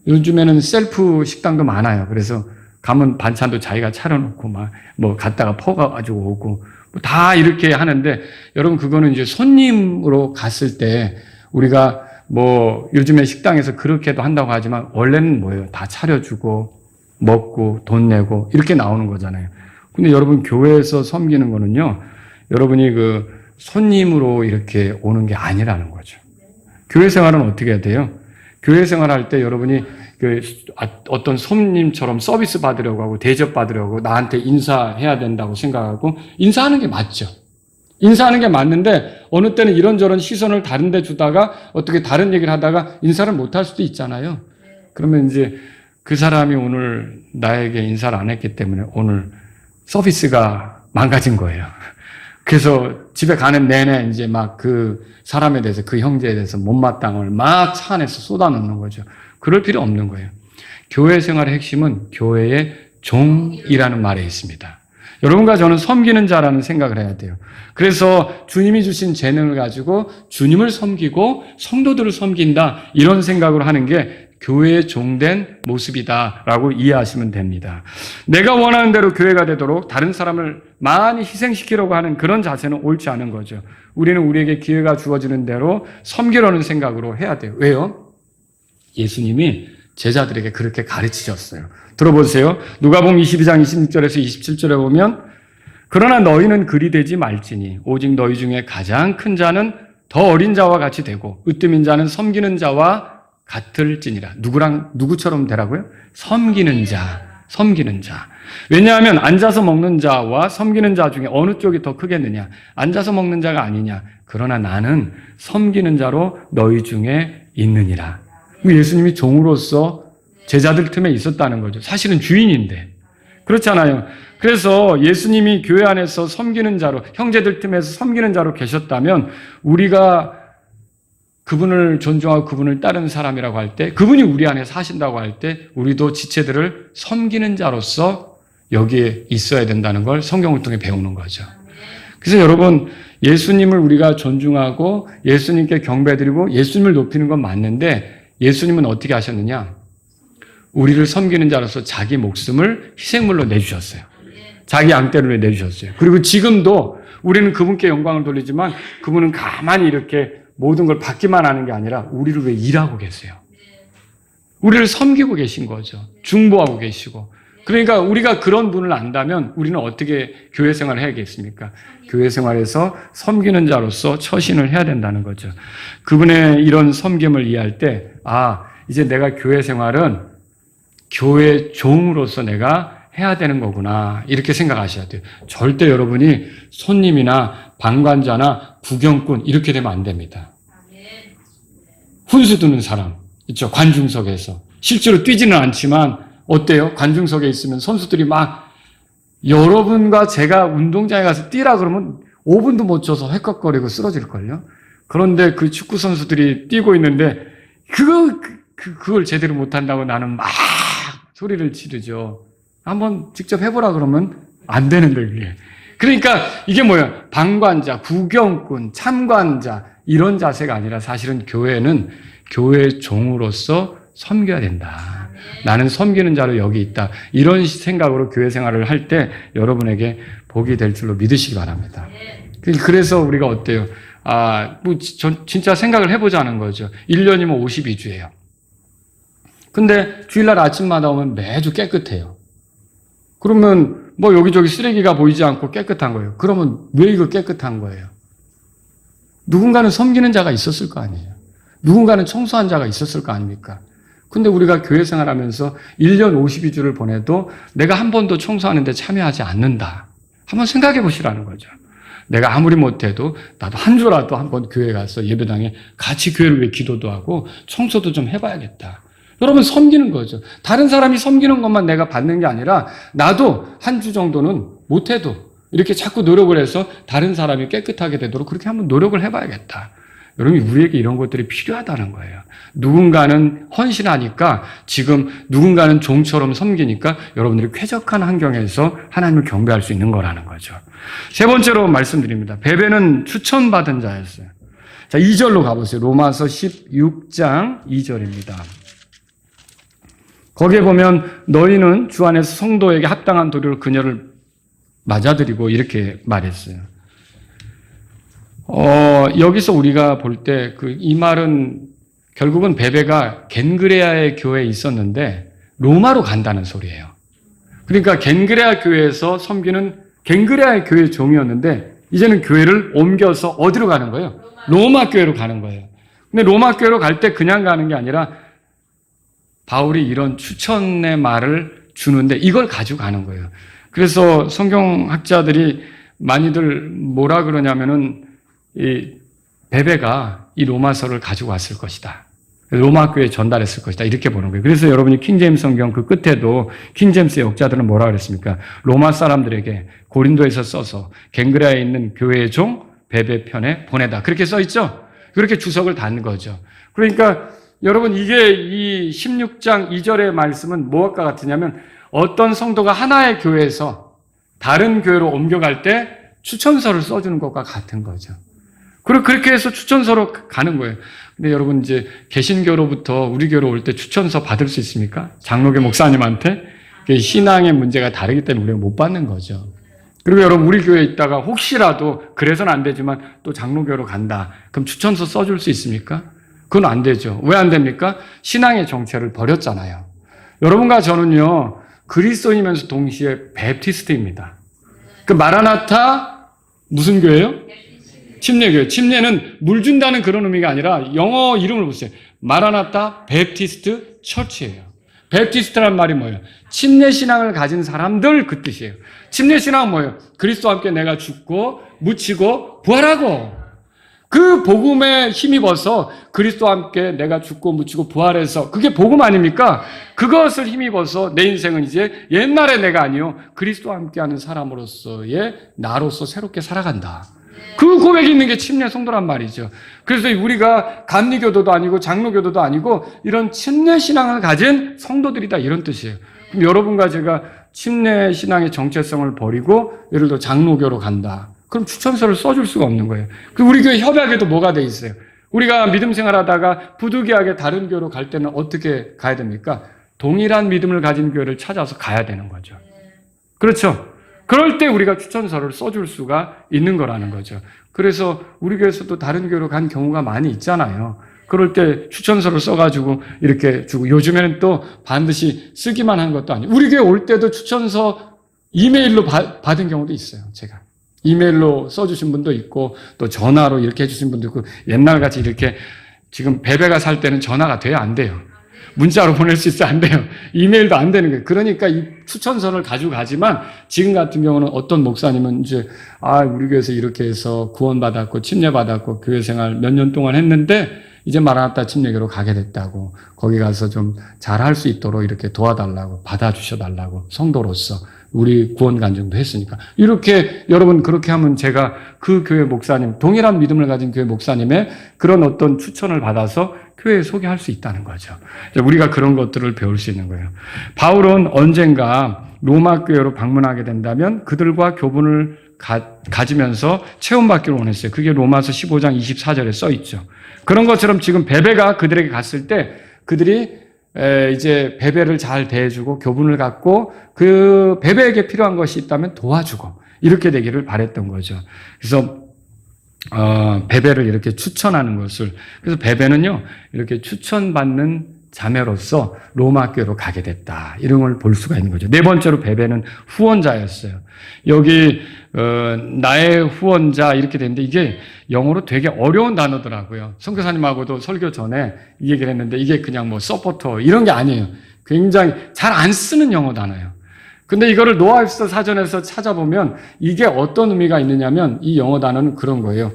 요즘에는 셀프 식당도 많아요. 그래서 가면 반찬도 자기가 차려놓고 뭐 갔다가 퍼가지고 오고 다 이렇게 하는데 여러분 그거는 이제 손님으로 갔을 때 우리가 뭐 요즘에 식당에서 그렇게도 한다고 하지만 원래는 뭐예요? 다 차려주고 먹고 돈 내고 이렇게 나오는 거잖아요. 근데 여러분 교회에서 섬기는 거는요. 여러분이 그 손님으로 이렇게 오는 게 아니라는 거죠. 교회 생활은 어떻게 해야 돼요? 교회 생활할 때 여러분이 어떤 손님처럼 서비스 받으려고 하고 대접 받으려고 나한테 인사해야 된다고 생각하고 인사하는 게 맞죠. 인사하는 게 맞는데 어느 때는 이런저런 시선을 다른 데 주다가 어떻게 다른 얘기를 하다가 인사를 못 할 수도 있잖아요. 그러면 이제 그 사람이 오늘 나에게 인사를 안 했기 때문에 오늘 서비스가 망가진 거예요. 그래서 집에 가는 내내 이제 막 그 사람에 대해서 그 형제에 대해서 못마땅을 막 차 안에서 쏟아놓는 거죠. 그럴 필요 없는 거예요. 교회 생활의 핵심은 교회의 종이라는 말에 있습니다. 여러분과 저는 섬기는 자라는 생각을 해야 돼요. 그래서 주님이 주신 재능을 가지고 주님을 섬기고 성도들을 섬긴다 이런 생각으로 하는 게 교회의 종된 모습이다라고 이해하시면 됩니다. 내가 원하는 대로 교회가 되도록 다른 사람을 많이 희생시키려고 하는 그런 자세는 옳지 않은 거죠. 우리는 우리에게 기회가 주어지는 대로 섬기려는 생각으로 해야 돼요. 왜요? 예수님이 제자들에게 그렇게 가르치셨어요. 들어보세요. 누가복음 22장 26절에서 27절에 보면 그러나 너희는 그리 되지 말지니 오직 너희 중에 가장 큰 자는 더 어린 자와 같이 되고 으뜸인 자는 섬기는 자와 같을지니라. 누구처럼 되라고요? 섬기는 자. 왜냐하면 앉아서 먹는 자와 섬기는 자 중에 어느 쪽이 더 크겠느냐? 앉아서 먹는 자가 아니냐? 그러나 나는 섬기는 자로 너희 중에 있느니라. 예수님이 종으로서 제자들 틈에 있었다는 거죠. 사실은 주인인데. 그렇잖아요. 그래서 예수님이 교회 안에서 섬기는 자로, 형제들 틈에서 섬기는 자로 계셨다면 우리가 그분을 존중하고 그분을 따르는 사람이라고 할 때, 그분이 우리 안에 사신다고 할 때 우리도 지체들을 섬기는 자로서 여기에 있어야 된다는 걸 성경을 통해 배우는 거죠. 그래서 여러분, 예수님을 우리가 존중하고 예수님께 경배드리고 예수님을 높이는 건 맞는데 예수님은 어떻게 하셨느냐? 우리를 섬기는 자로서 자기 목숨을 희생물로 내주셨어요. 자기 양떼를 내주셨어요. 그리고 지금도 우리는 그분께 영광을 돌리지만 그분은 가만히 이렇게 모든 걸 받기만 하는 게 아니라 우리를 위해 일하고 계세요. 우리를 섬기고 계신 거죠. 중보하고 계시고. 그러니까 우리가 그런 분을 안다면 우리는 어떻게 교회 생활을 해야겠습니까? 교회 생활에서 섬기는 자로서 처신을 해야 된다는 거죠. 그분의 이런 섬김을 이해할 때, 이제 내가 교회 생활은 교회 종으로서 내가 해야 되는 거구나. 이렇게 생각하셔야 돼요. 절대 여러분이 손님이나 방관자나 구경꾼 이렇게 되면 안 됩니다. 훈수 두는 사람 있죠. 관중석에서. 실제로 뛰지는 않지만 어때요? 관중석에 있으면 선수들이 막 여러분과 제가 운동장에 가서 뛰라 그러면 5분도 못 쳐서 헥헥거리고 쓰러질걸요. 그런데 그 축구 선수들이 뛰고 있는데 그걸 제대로 못한다고 나는 막 소리를 지르죠. 한번 직접 해보라 그러면 안 되는데 그게. 그러니까 이게 뭐야? 방관자, 구경꾼, 참관자 이런 자세가 아니라 사실은 교회는 교회 종으로서 섬겨야 된다. 나는 섬기는 자로 여기 있다. 이런 생각으로 교회 생활을 할 때 여러분에게 복이 될 줄로 믿으시기 바랍니다. 그래서 우리가 어때요? 진짜 생각을 해보자는 거죠. 1년이면 52주예요. 근데 주일날 아침마다 오면 매주 깨끗해요. 그러면 뭐 여기저기 쓰레기가 보이지 않고 깨끗한 거예요. 그러면 왜 이거 깨끗한 거예요? 누군가는 섬기는 자가 있었을 거 아니에요. 누군가는 청소한 자가 있었을 거 아닙니까? 근데 우리가 교회 생활하면서 1년 52주를 보내도 내가 한 번도 청소하는데 참여하지 않는다. 한번 생각해 보시라는 거죠. 내가 아무리 못해도 나도 한 주라도 한번 교회 가서 예배당에 같이 교회를 위해 기도도 하고 청소도 좀 해봐야겠다. 여러분 섬기는 거죠. 다른 사람이 섬기는 것만 내가 받는 게 아니라 나도 한 주 정도는 못해도 이렇게 자꾸 노력을 해서 다른 사람이 깨끗하게 되도록 그렇게 한번 노력을 해봐야겠다. 여러분 우리에게 이런 것들이 필요하다는 거예요. 누군가는 헌신하니까 지금 누군가는 종처럼 섬기니까 여러분들이 쾌적한 환경에서 하나님을 경배할 수 있는 거라는 거죠. 세 번째로 말씀드립니다. 베베는 추천받은 자였어요. 자, 2절로 가보세요. 로마서 16장 2절입니다. 거기에 보면 너희는 주 안에서 성도에게 합당한 도리로 그녀를 맞아들이고 이렇게 말했어요. 여기서 우리가 볼 때 이 말은 결국은 베베가 겐그레아의 교회에 있었는데 로마로 간다는 소리예요. 그러니까 겐그레아 교회에서 섬기는 겐그레아의 교회 종이었는데 이제는 교회를 옮겨서 어디로 가는 거예요? 로마 교회로 가는 거예요. 근데 로마 교회로 갈 때 그냥 가는 게 아니라 바울이 이런 추천의 말을 주는데 이걸 가지고 가는 거예요. 그래서 성경학자들이 많이들 뭐라 그러냐면은 이 베베가 이 로마서를 가지고 왔을 것이다. 로마 교회에 전달했을 것이다. 이렇게 보는 거예요. 그래서 여러분이 킹제임스 성경 그 끝에도 킹제임스의 역자들은 뭐라 그랬습니까? 로마 사람들에게 고린도에서 써서 갱그라에 있는 교회의 종 베베 편에 보내다. 그렇게 써 있죠? 그렇게 주석을 단 거죠. 그러니까 여러분 이게 이 16장 2절의 말씀은 무엇과 같으냐면 어떤 성도가 하나의 교회에서 다른 교회로 옮겨갈 때 추천서를 써주는 것과 같은 거죠. 그리고 그렇게 해서 추천서로 가는 거예요. 근데 여러분 이제 개신교로부터 우리 교회로 올 때 추천서 받을 수 있습니까? 장로교 목사님한테 신앙의 문제가 다르기 때문에 우리가 못 받는 거죠. 그리고 여러분 우리 교회에 있다가 혹시라도 그래서는 안 되지만 또 장로교로 간다. 그럼 추천서 써줄 수 있습니까? 그건 안 되죠. 왜 안 됩니까? 신앙의 정체를 버렸잖아요. 여러분과 저는요 그리스도인이면서 동시에 베프티스트입니다. 그 마라나타 무슨 교회요? 침례교회. 침례는 물 준다는 그런 의미가 아니라 영어 이름을 보세요. 마라나타 베프티스트 처치예요. 베프티스트란 말이 뭐예요? 침례 신앙을 가진 사람들 그 뜻이에요. 침례 신앙은 뭐예요? 그리스도와 함께 내가 죽고 묻히고 부활하고 그 복음에 힘입어서 그리스도와 함께 내가 죽고 묻히고 부활해서 그게 복음 아닙니까? 그것을 힘입어서 내 인생은 이제 옛날에 내가 아니요 그리스도와 함께하는 사람으로서의 나로서 새롭게 살아간다. 그 고백이 있는 게 침례 성도란 말이죠. 그래서 우리가 감리교도도 아니고 장로교도도 아니고 이런 침례 신앙을 가진 성도들이다 이런 뜻이에요. 그럼 여러분과 제가 침례 신앙의 정체성을 버리고 예를 들어 장로교로 간다. 그럼 추천서를 써줄 수가 없는 거예요. 우리 교회 협약에도 뭐가 돼 있어요? 우리가 믿음 생활하다가 부득이하게 다른 교회로 갈 때는 어떻게 가야 됩니까? 동일한 믿음을 가진 교회를 찾아서 가야 되는 거죠. 그렇죠? 그럴 때 우리가 추천서를 써줄 수가 있는 거라는 거죠. 그래서 우리 교회에서도 다른 교회로 간 경우가 많이 있잖아요. 그럴 때 추천서를 써가지고 이렇게 주고, 요즘에는 또 반드시 쓰기만 한 것도 아니고, 우리 교회 올 때도 추천서 이메일로 받은 경우도 있어요, 제가. 이메일로 써주신 분도 있고, 또 전화로 이렇게 해주신 분도 있고, 옛날같이 이렇게, 지금 베베가 살 때는 전화가 돼요, 안 돼요? 문자로 보낼 수 있어요, 안 돼요? 이메일도 안 되는 거예요. 그러니까 이 추천서를 가지고 가지만, 지금 같은 경우는 어떤 목사님은 이제, 우리 교회에서 이렇게 해서 구원받았고, 침례받았고, 교회 생활 몇 년 동안 했는데, 이제 마라나타 침례교로 가게 됐다고, 거기 가서 좀 잘할 수 있도록 이렇게 도와달라고, 받아주셔달라고, 성도로서 우리 구원 간증도 했으니까. 이렇게 여러분 그렇게 하면 제가 그 교회 목사님, 동일한 믿음을 가진 교회 목사님의 그런 어떤 추천을 받아서 교회에 소개할 수 있다는 거죠. 우리가 그런 것들을 배울 수 있는 거예요. 바울은 언젠가 로마 교회로 방문하게 된다면 그들과 교분을 가지면서 체험받기를 원했어요. 그게 로마서 15장 24절에 써 있죠. 그런 것처럼 지금 베베가 그들에게 갔을 때 그들이 이제 베베를 잘 대해주고 교분을 갖고 그 베베에게 필요한 것이 있다면 도와주고 이렇게 되기를 바랬던 거죠. 그래서 베베를 이렇게 추천하는 것을, 그래서 베베는요 이렇게 추천받는 자매로서 로마 교회로 가게 됐다, 이런 걸 볼 수가 있는 거죠. 네 번째로 베베는 후원자였어요. 여기 나의 후원자 이렇게 되는데 이게 영어로 되게 어려운 단어더라고요. 선교사님하고도 설교 전에 이 얘기를 했는데 이게 그냥 뭐 서포터 이런 게 아니에요. 굉장히 잘 안 쓰는 영어 단어예요. 근데 이거를 노아웹스터 사전에서 찾아보면 이게 어떤 의미가 있느냐면 이 영어 단어는 그런 거예요.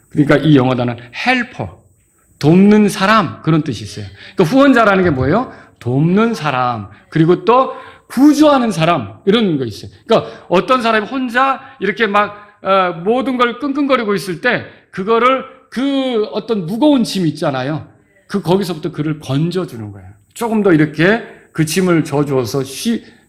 그러니까 이 영어 단어는 헬퍼, 돕는 사람, 그런 뜻이 있어요. 그러니까 후원자라는 게 뭐예요? 돕는 사람, 그리고 또 구조하는 사람, 이런 거 있어요. 그러니까 어떤 사람이 혼자 이렇게 막 모든 걸 끙끙거리고 있을 때 그거를 그 어떤 무거운 짐 있잖아요. 거기서부터 그를 건져주는 거예요. 조금 더 이렇게 그 짐을 져주어서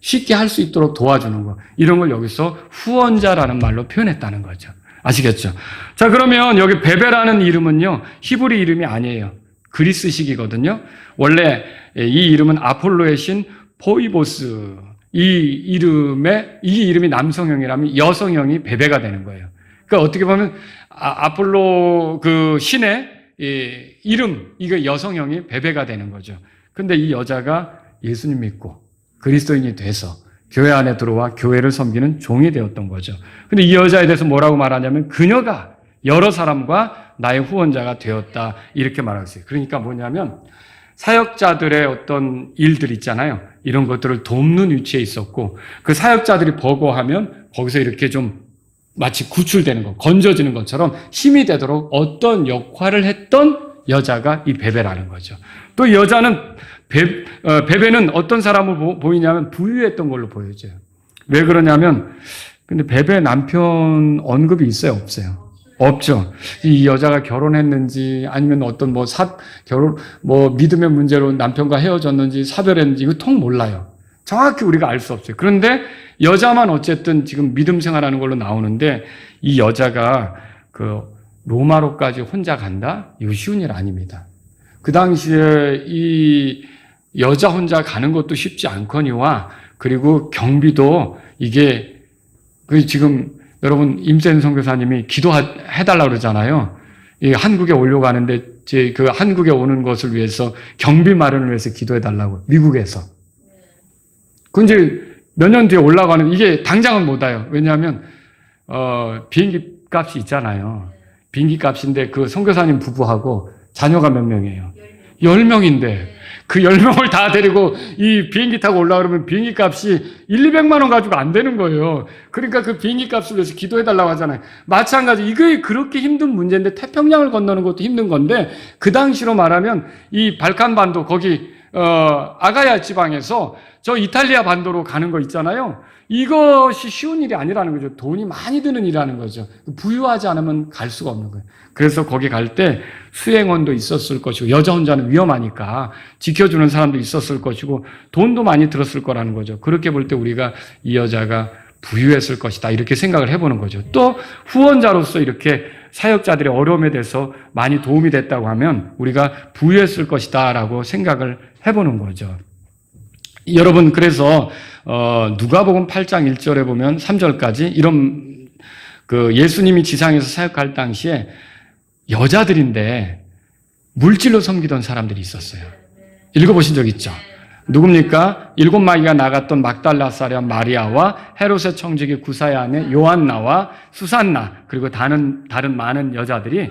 쉽게 할 수 있도록 도와주는 거. 이런 걸 여기서 후원자라는 말로 표현했다는 거죠. 아시겠죠? 자, 그러면 여기 베베라는 이름은요, 히브리 이름이 아니에요. 그리스식이거든요. 원래 이 이름은 아폴로의 신 포이보스, 이 이름이 남성형이라면 여성형이 베베가 되는 거예요. 그러니까 어떻게 보면 아폴로 그 신의 이름, 이거 여성형이 베베가 되는 거죠. 근데 이 여자가 예수님 믿고 그리스도인이 돼서 교회 안에 들어와 교회를 섬기는 종이 되었던 거죠. 근데 이 여자에 대해서 뭐라고 말하냐면 그녀가 여러 사람과 나의 후원자가 되었다, 이렇게 말하고 있어요. 그러니까 뭐냐면 사역자들의 어떤 일들 있잖아요. 이런 것들을 돕는 위치에 있었고 그 사역자들이 버거하면 거기서 이렇게 좀 마치 구출되는 것, 건져지는 것처럼 힘이 되도록 어떤 역할을 했던 여자가 이 베베라는 거죠. 또 이 여자는 베베는 어떤 사람을 보이냐면 부유했던 걸로 보여져요. 왜 그러냐면, 근데 베베 남편 언급이 있어요, 없어요? 없죠. 이 여자가 결혼했는지 아니면 어떤 믿음의 문제로 남편과 헤어졌는지 사별했는지 이거 통 몰라요. 정확히 우리가 알 수 없어요. 그런데 여자만 어쨌든 지금 믿음 생활하는 걸로 나오는데 이 여자가 그 로마로까지 혼자 간다? 이거 쉬운 일 아닙니다. 그 당시에 이 여자 혼자 가는 것도 쉽지 않거니와 그리고 경비도 이게 지금 여러분 임센 선교사님이 기도해달라고 그러잖아요. 이 한국에 오려고 하는데 그 한국에 오는 것을 위해서 경비 마련을 위해서 기도해달라고 미국에서. 그 이제 몇 년 뒤에 올라가는 이게 당장은 못 와요. 왜냐하면 비행기 값이 있잖아요. 비행기 값인데 그 선교사님 부부하고 자녀가 몇 명이에요? 10명인데 그 10명을 다 데리고 이 비행기 타고 올라오면 비행기 값이 200만 원 가지고 안 되는 거예요. 그러니까 그 비행기 값을 위해서 기도해달라고 하잖아요. 마찬가지 이게 그렇게 힘든 문제인데 태평양을 건너는 것도 힘든 건데 그 당시로 말하면 이 발칸반도 거기 아가야 지방에서 저 이탈리아 반도로 가는 거 있잖아요. 이것이 쉬운 일이 아니라는 거죠. 돈이 많이 드는 일이라는 거죠. 부유하지 않으면 갈 수가 없는 거예요. 그래서 거기 갈 때 수행원도 있었을 것이고 여자 혼자는 위험하니까 지켜주는 사람도 있었을 것이고 돈도 많이 들었을 거라는 거죠. 그렇게 볼 때 우리가 이 여자가 부유했을 것이다 이렇게 생각을 해보는 거죠. 또 후원자로서 이렇게 사역자들의 어려움에 대해서 많이 도움이 됐다고 하면 우리가 부유했을 것이다 라고 생각을 해보는 거죠. 여러분 그래서 누가복음 8장 1절에 보면 3절까지 이런 그 예수님이 지상에서 사역할 당시에 여자들인데 물질로 섬기던 사람들이 있었어요. 읽어보신 적 있죠? 누굽니까? 7마귀가 나갔던 막달라 사람 마리아와 헤롯의 청지기 구사의 아내 요한나와 수산나 그리고 다른 많은 여자들이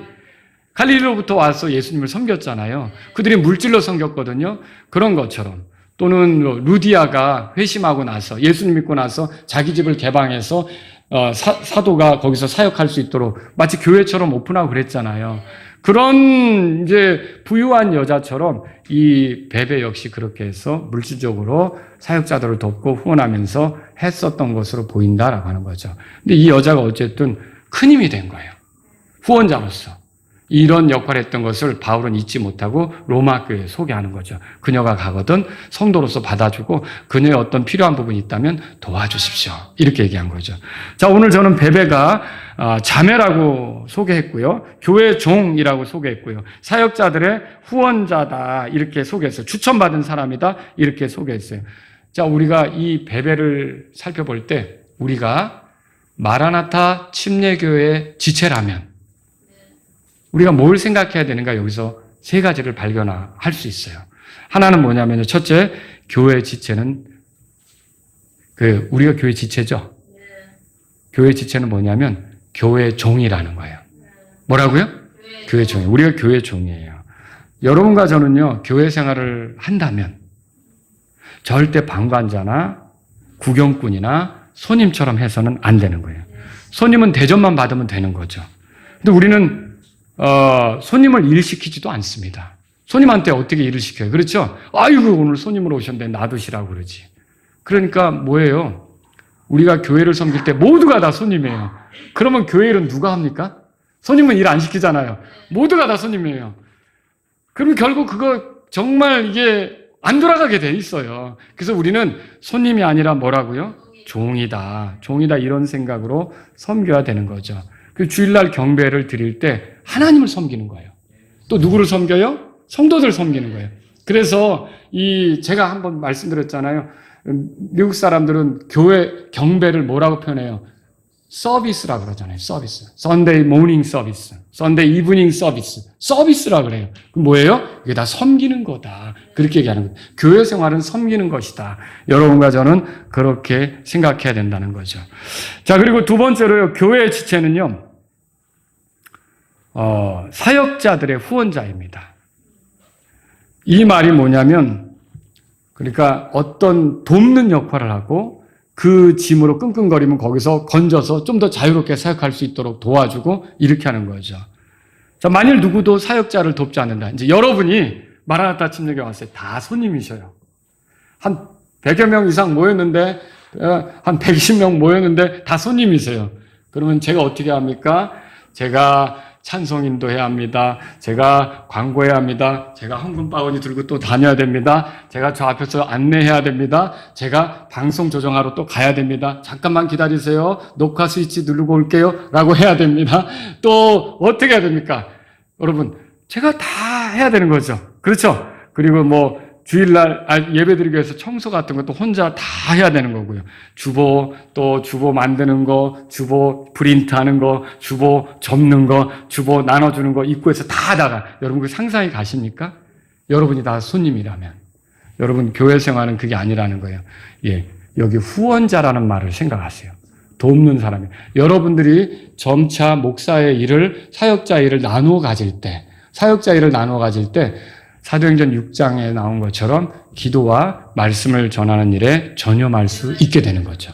갈릴리로부터 와서 예수님을 섬겼잖아요. 그들이 물질로 섬겼거든요. 그런 것처럼 또는 루디아가 회심하고 나서 예수님 믿고 나서 자기 집을 개방해서 사도가 거기서 사역할 수 있도록 마치 교회처럼 오픈하고 그랬잖아요. 그런 이제 부유한 여자처럼 이 베베 역시 그렇게 해서 물질적으로 사역자들을 돕고 후원하면서 했었던 것으로 보인다라고 하는 거죠. 근데 이 여자가 어쨌든 큰 힘이 된 거예요. 후원자로서. 이런 역할을 했던 것을 바울은 잊지 못하고 로마 교회에 소개하는 거죠. 그녀가 가거든 성도로서 받아주고 그녀의 어떤 필요한 부분이 있다면 도와주십시오. 이렇게 얘기한 거죠. 자, 오늘 저는 베베가 자매라고 소개했고요. 교회 종이라고 소개했고요. 사역자들의 후원자다 이렇게 소개했어요. 추천받은 사람이다 이렇게 소개했어요. 자, 우리가 이 베베를 살펴볼 때 우리가 마라나타 침례교회의 지체라면 우리가 뭘 생각해야 되는가 여기서 세 가지를 발견할 수 있어요. 하나는 뭐냐면요. 첫째, 교회 지체는 우리가 교회 지체죠. 교회 지체는 뭐냐면 교회 종이라는 거예요. 뭐라고요? 교회 종이. 우리가 교회 종이에요. 여러분과 저는요. 교회 생활을 한다면 절대 방관자나 구경꾼이나 손님처럼 해서는 안 되는 거예요. 손님은 대접만 받으면 되는 거죠. 근데 우리는 손님을 일시키지도 않습니다. 손님한테 어떻게 일을 시켜요? 그렇죠? 아이고, 오늘 손님으로 오셨는데 놔두시라고 그러지. 그러니까 뭐예요? 우리가 교회를 섬길 때 모두가 다 손님이에요. 그러면 교회 일은 누가 합니까? 손님은 일 안 시키잖아요. 모두가 다 손님이에요. 그러면 결국 그거 정말 이게 안 돌아가게 돼 있어요. 그래서 우리는 손님이 아니라 뭐라고요? 종이다. 종이다 이런 생각으로 섬겨야 되는 거죠. 그 주일날 경배를 드릴 때 하나님을 섬기는 거예요. 또 누구를 섬겨요? 성도들 섬기는 거예요. 그래서 제가 한번 말씀드렸잖아요. 미국 사람들은 교회 경배를 뭐라고 표현해요? 서비스라고 그러잖아요. 서비스. Sunday morning service, Sunday evening service. 서비스라고 그래요. 그 뭐예요? 이게 다 섬기는 거다. 그렇게 얘기하는 거예요. 교회 생활은 섬기는 것이다. 여러분과 저는 그렇게 생각해야 된다는 거죠. 자, 그리고 두 번째로요. 교회의 지체는요. 사역자들의 후원자입니다. 이 말이 뭐냐면, 그러니까 어떤 돕는 역할을 하고 그 짐으로 끙끙거리면 거기서 건져서 좀 더 자유롭게 사역할 수 있도록 도와주고 이렇게 하는 거죠. 자, 만일 누구도 사역자를 돕지 않는다. 이제 여러분이 마라나타 침례교회 왔어요. 다 손님이셔요. 한 100여 명 이상 모였는데, 한 120명 모였는데 다 손님이세요. 그러면 제가 어떻게 합니까? 제가 찬송 인도해야 합니다. 제가 광고해야 합니다. 제가 헌금 바구니 들고 또 다녀야 됩니다. 제가 저 앞에서 안내해야 됩니다. 제가 방송 조정하러 또 가야 됩니다. 잠깐만 기다리세요. 녹화 스위치 누르고 올게요. 라고 해야 됩니다. 또 어떻게 해야 됩니까? 여러분, 제가 다 해야 되는 거죠. 그렇죠? 그리고 뭐 주일날 예배드리기 위해서 청소 같은 것도 혼자 다 해야 되는 거고요. 주보 만드는 거, 주보 프린트하는 거, 주보 접는 거, 주보 나눠주는 거, 입구에서 다 하다가 여러분 그 상상이 가십니까? 여러분이 다 손님이라면. 여러분 교회 생활은 그게 아니라는 거예요. 예, 여기 후원자라는 말을 생각하세요. 돕는 사람이. 여러분들이 점차 목사의 일을, 사역자 일을 나누어 가질 때 사도행전 6장에 나온 것처럼 기도와 말씀을 전하는 일에 전념할 수 있게 되는 거죠.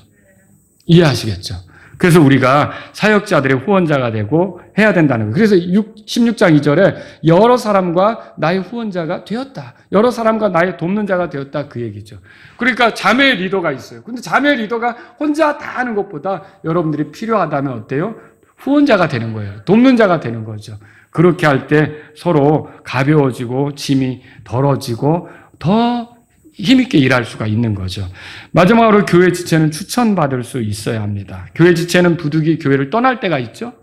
이해하시겠죠? 그래서 우리가 사역자들의 후원자가 되고 해야 된다는 거예요. 그래서 16장 2절에 여러 사람과 나의 후원자가 되었다. 여러 사람과 나의 돕는 자가 되었다. 그 얘기죠. 그러니까 자매 리더가 있어요. 근데 자매 리더가 혼자 다 하는 것보다 여러분들이 필요하다면 어때요? 후원자가 되는 거예요. 돕는 자가 되는 거죠. 그렇게 할 때 서로 가벼워지고 짐이 덜어지고 더 힘있게 일할 수가 있는 거죠. 마지막으로 교회 지체는 추천받을 수 있어야 합니다. 교회 지체는 부득이 교회를 떠날 때가 있죠.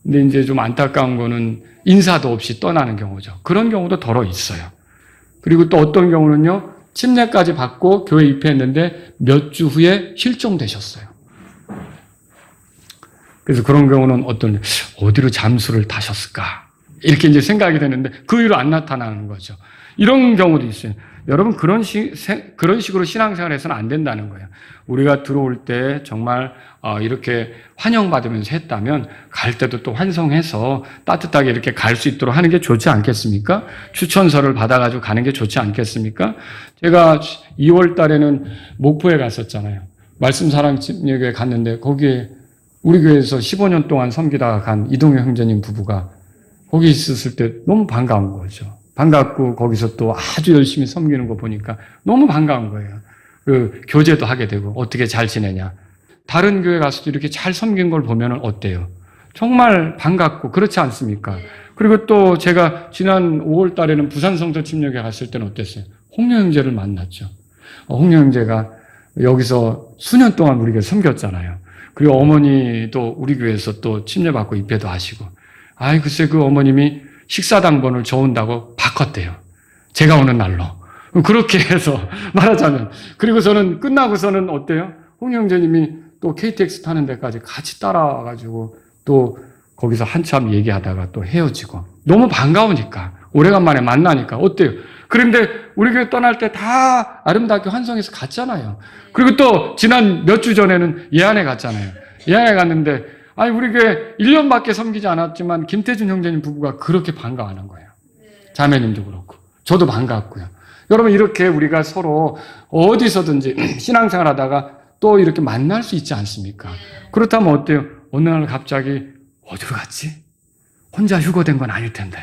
근데 이제 좀 안타까운 거는 인사도 없이 떠나는 경우죠. 그런 경우도 덜어 있어요. 그리고 또 어떤 경우는요. 침례까지 받고 교회 입회했는데 몇 주 후에 실종되셨어요. 그래서 그런 경우는 어디로 잠수를 타셨을까? 이렇게 이제 생각이 되는데 그 이후로 안 나타나는 거죠. 이런 경우도 있어요. 여러분 그런 식으로 신앙생활을 해서는 안 된다는 거예요. 우리가 들어올 때 정말 이렇게 환영받으면서 했다면 갈 때도 또 환송해서 따뜻하게 이렇게 갈 수 있도록 하는 게 좋지 않겠습니까? 추천서를 받아가지고 가는 게 좋지 않겠습니까? 제가 2월 달에는 목포에 갔었잖아요. 말씀사랑집례교회 갔는데 거기에 우리 교회에서 15년 동안 섬기다가 간 이동효 형제님 부부가 거기 있었을 때 너무 반가운 거죠. 반갑고 거기서 또 아주 열심히 섬기는 거 보니까 너무 반가운 거예요. 그 교제도 하게 되고 어떻게 잘 지내냐. 다른 교회 가서도 이렇게 잘 섬긴 걸 보면 어때요? 정말 반갑고 그렇지 않습니까? 그리고 또 제가 지난 5월 달에는 부산 성도 침례교회 갔을 때는 어땠어요? 홍려 형제를 만났죠. 홍려 형제가 여기서 수년 동안 우리 교회 섬겼잖아요. 그리고 어머니도 우리 교회에서 또 침례받고 입회도 하시고. 글쎄 그 어머님이 식사당번을 저 온다고 바꿨대요. 제가 오는 날로. 그렇게 해서 말하자면. 그리고 저는 끝나고서는 어때요? 홍 형제님이 또 KTX 타는 데까지 같이 따라와가지고 또 거기서 한참 얘기하다가 또 헤어지고. 너무 반가우니까. 오래간만에 만나니까. 어때요? 그런데 우리 교회 떠날 때 다 아름답게 환송해서 갔잖아요. 그리고 또 지난 몇 주 전에는 예안에 갔잖아요. 예안에 갔는데 우리 교회 1년밖에 섬기지 않았지만 김태준 형제님 부부가 그렇게 반가워하는 거예요. 자매님도 그렇고 저도 반갑고요. 여러분 이렇게 우리가 서로 어디서든지 신앙생활 하다가 또 이렇게 만날 수 있지 않습니까? 그렇다면 어때요? 어느 날 갑자기 어디로 갔지? 혼자 휴거된 건 아닐 텐데.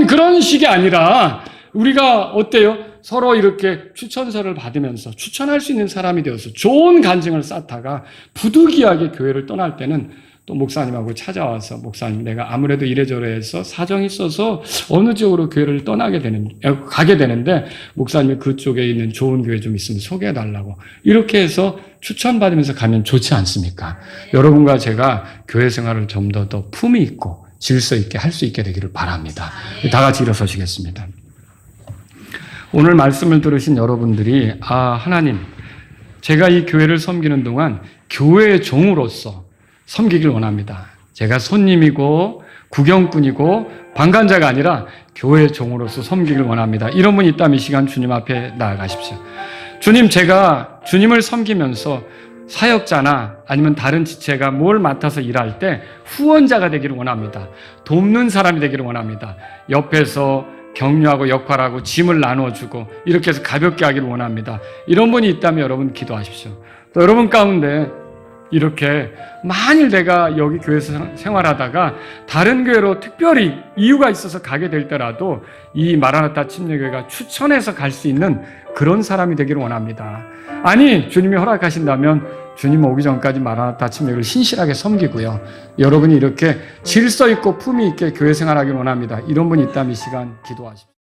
그런 식이 아니라 우리가 어때요? 서로 이렇게 추천서를 받으면서 추천할 수 있는 사람이 되어서 좋은 간증을 쌓다가 부득이하게 교회를 떠날 때는 또 목사님하고 찾아와서 목사님 내가 아무래도 이래저래 해서 사정이 있어서 어느 쪽으로 교회를 가게 되는데 목사님이 그쪽에 있는 좋은 교회 좀 있으면 소개해달라고 이렇게 해서 추천받으면서 가면 좋지 않습니까? 여러분과 제가 교회 생활을 좀 더 품위 있고 질서 있게 할 수 있게 되기를 바랍니다. 다 같이 일어서시겠습니다. 오늘 말씀을 들으신 여러분들이 하나님 제가 이 교회를 섬기는 동안 교회의 종으로서 섬기길 원합니다. 제가 손님이고 구경꾼이고 방관자가 아니라 교회의 종으로서 섬기길 원합니다. 이런 분이 있다면 이 시간 주님 앞에 나아가십시오. 주님 제가 주님을 섬기면서 사역자나 아니면 다른 지체가 뭘 맡아서 일할 때 후원자가 되기를 원합니다. 돕는 사람이 되기를 원합니다. 옆에서 격려하고 역할하고 짐을 나눠주고 이렇게 해서 가볍게 하기를 원합니다. 이런 분이 있다면 여러분 기도하십시오. 또 여러분 가운데 이렇게 만일 내가 여기 교회에서 생활하다가 다른 교회로 특별히 이유가 있어서 가게 될 때라도 이 마라나타 침례교회가 추천해서 갈 수 있는 그런 사람이 되기를 원합니다. 아니 주님이 허락하신다면 주님 오기 전까지 마라나타 침례교회를 신실하게 섬기고요. 여러분이 이렇게 질서 있고 품위 있게 교회 생활하기를 원합니다. 이런 분이 있다면 이 시간 기도하십시오.